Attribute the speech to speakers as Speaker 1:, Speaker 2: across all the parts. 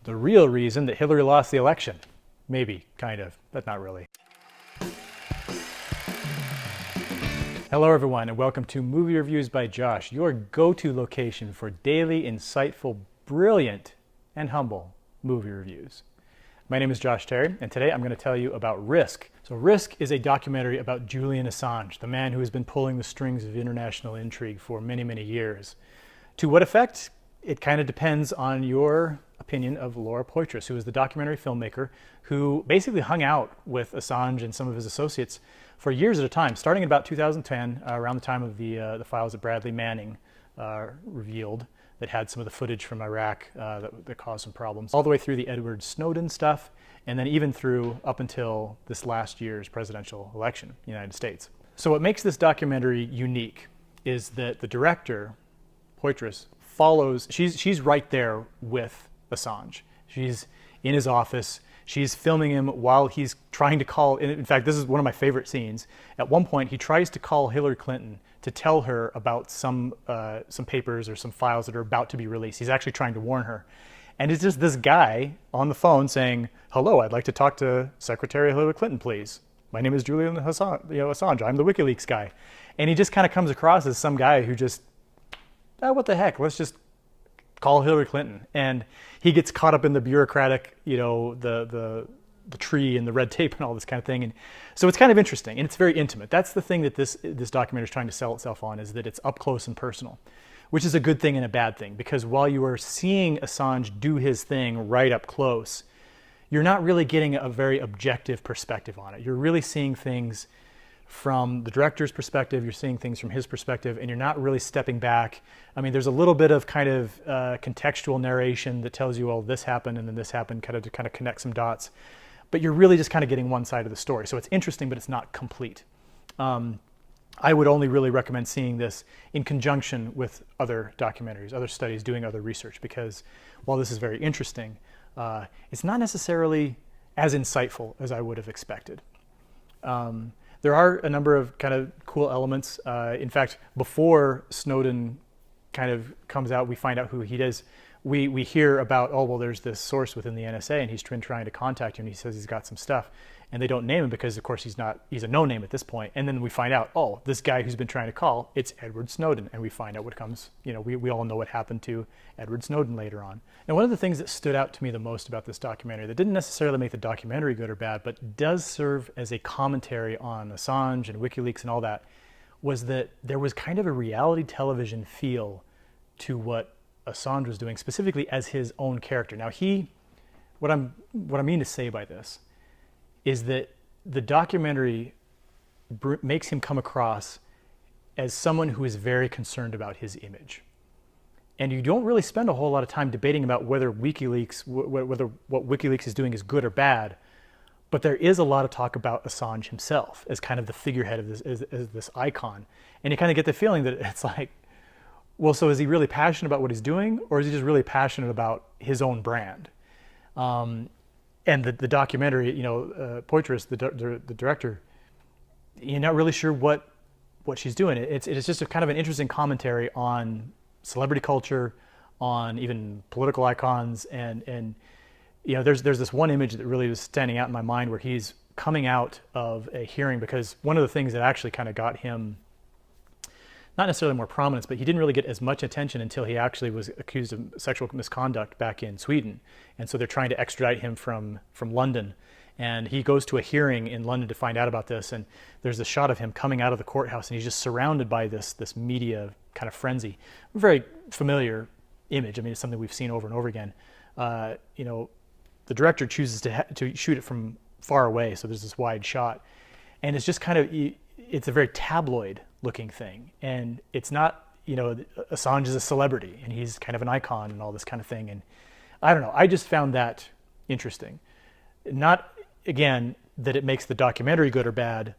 Speaker 1: the real reason that Hillary lost the election. Maybe, kind of, but not really. Hello everyone, and welcome to Movie Reviews by Josh, your go-to location for daily, insightful, brilliant, and humble movie reviews. My name is Josh Terry, and today I'm going to tell you about Risk. So Risk is a documentary about Julian Assange, the man who has been pulling the strings of international intrigue for many, many years. To what effect? It kind of depends on your opinion of Laura Poitras, who is the documentary filmmaker who basically hung out with Assange and some of his associates for years at a time, starting in about 2010, around the time of the files that Bradley Manning revealed that had some of the footage from Iraq that caused some problems, all the way through the Edward Snowden stuff, and then even through up until this last year's presidential election in the United States. So what makes this documentary unique is that the director, Poitras, follows, she's right there with Assange. She's in his office. She's filming him while he's trying to call. In fact, this is one of my favorite scenes. At one point, he tries to call Hillary Clinton to tell her about some papers or some files that are about to be released. He's actually trying to warn her. And it's just this guy on the phone saying, "Hello, I'd like to talk to Secretary Hillary Clinton, please. My name is Julian Assange. I'm the Wikileaks guy." And he just kind of comes across as some guy who just, what the heck, let's just call Hillary Clinton. And he gets caught up in the bureaucratic, the tree and the red tape and all this kind of thing. And so it's kind of interesting, and it's very intimate. That's the thing that this documentary is trying to sell itself on, is that it's up close and personal, which is a good thing and a bad thing, because while you are seeing Assange do his thing right up close, you're not really getting a very objective perspective on it. You're really seeing things from the director's perspective, you're seeing things from his perspective, and you're not really stepping back. I mean, there's a little bit of kind of contextual narration that tells you, well, this happened and then this happened, to kind of connect some dots. But you're really just kind of getting one side of the story. So it's interesting, but it's not complete. I would only really recommend seeing this in conjunction with other documentaries, other studies, doing other research, because while this is very interesting, it's not necessarily as insightful as I would have expected. There are a number of kind of cool elements. In fact, before Snowden kind of comes out, we find out who he is. We hear about, oh, well, there's this source within the NSA and he's been trying to contact you and he says he's got some stuff. And they don't name him because, of course, he's a no-name at this point. And then we find out, oh, this guy who's been trying to call, it's Edward Snowden. And we find out what comes, we all know what happened to Edward Snowden later on. And one of the things that stood out to me the most about this documentary, that didn't necessarily make the documentary good or bad, but does serve as a commentary on Assange and WikiLeaks and all that, was that there was kind of a reality television feel to what Assange was doing, specifically as his own character. Now what I mean to say by this is that the documentary makes him come across as someone who is very concerned about his image. And you don't really spend a whole lot of time debating about whether WikiLeaks, whether what WikiLeaks is doing is good or bad, but there is a lot of talk about Assange himself as kind of the figurehead of this, as this icon. And you kind of get the feeling that it's like, well, so is he really passionate about what he's doing, or is he just really passionate about his own brand? And the documentary, Poitras, the director, you're not really sure what she's doing. It is just a kind of an interesting commentary on celebrity culture, on even political icons, and there's this one image that really was standing out in my mind where he's coming out of a hearing, because one of the things that actually kind of got him not necessarily more prominence, but he didn't really get as much attention until he actually was accused of sexual misconduct back in Sweden. And so they're trying to extradite him from London. And he goes to a hearing in London to find out about this. And there's a shot of him coming out of the courthouse, and he's just surrounded by this media kind of frenzy. A very familiar image. I mean, it's something we've seen over and over again. The director chooses to shoot it from far away, so there's this wide shot. And it's just kind of, it's a very tabloid looking thing. And it's not, Assange is a celebrity and he's kind of an icon and all this kind of thing. And I don't know, I just found that interesting. Not, again, that it makes the documentary good or bad,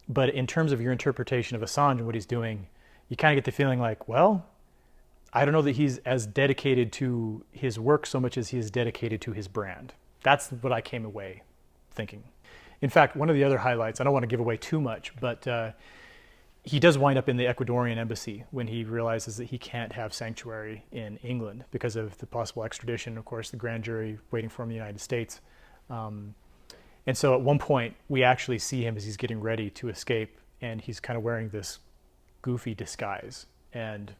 Speaker 1: but in terms of your interpretation of Assange and what he's doing, you kind of get the feeling like, well, I don't know that he's as dedicated to his work so much as he is dedicated to his brand. That's what I came away thinking. In fact, one of the other highlights, I don't want to give away too much, but he does wind up in the Ecuadorian embassy when he realizes that he can't have sanctuary in England because of the possible extradition. Of course, the grand jury waiting for him in the United States. And so at one point, we actually see him as he's getting ready to escape, and he's kind of wearing this goofy disguise. And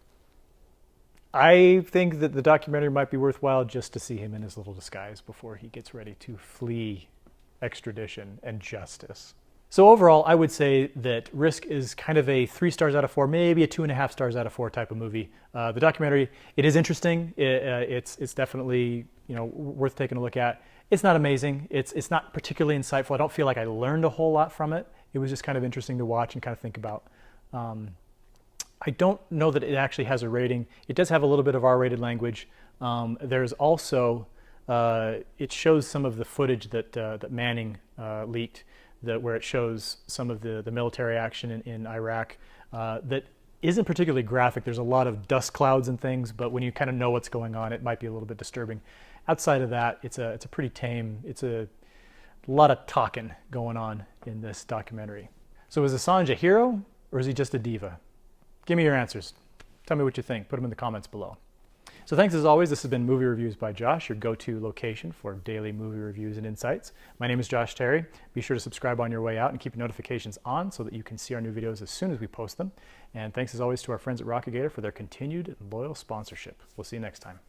Speaker 1: I think that the documentary might be worthwhile just to see him in his little disguise before he gets ready to flee extradition and justice. So overall, I would say that Risk is kind of a 3 stars out of 4, maybe a 2.5 stars out of 4 type of movie. The documentary, it is interesting. It's definitely, you know, worth taking a look at. It's not amazing. It's not particularly insightful. I don't feel like I learned a whole lot from it. It was just kind of interesting to watch and kind of think about. I don't know that it actually has a rating. It does have a little bit of R-rated language. There's also, it shows some of the footage that Manning leaked, where it shows some of the military action in Iraq that isn't particularly graphic. There's a lot of dust clouds and things, but when you kind of know what's going on, it might be a little bit disturbing. Outside of that, it's a pretty tame. It's a lot of talking going on in this documentary. So is Assange a hero, or is he just a diva? Give me your answers. Tell me what you think. Put them in the comments below. So thanks as always. This has been Movie Reviews by Josh, your go-to location for daily movie reviews and insights. My name is Josh Terry. Be sure to subscribe on your way out and keep your notifications on so that you can see our new videos as soon as we post them. And thanks as always to our friends at Rocketgator for their continued and loyal sponsorship. We'll see you next time.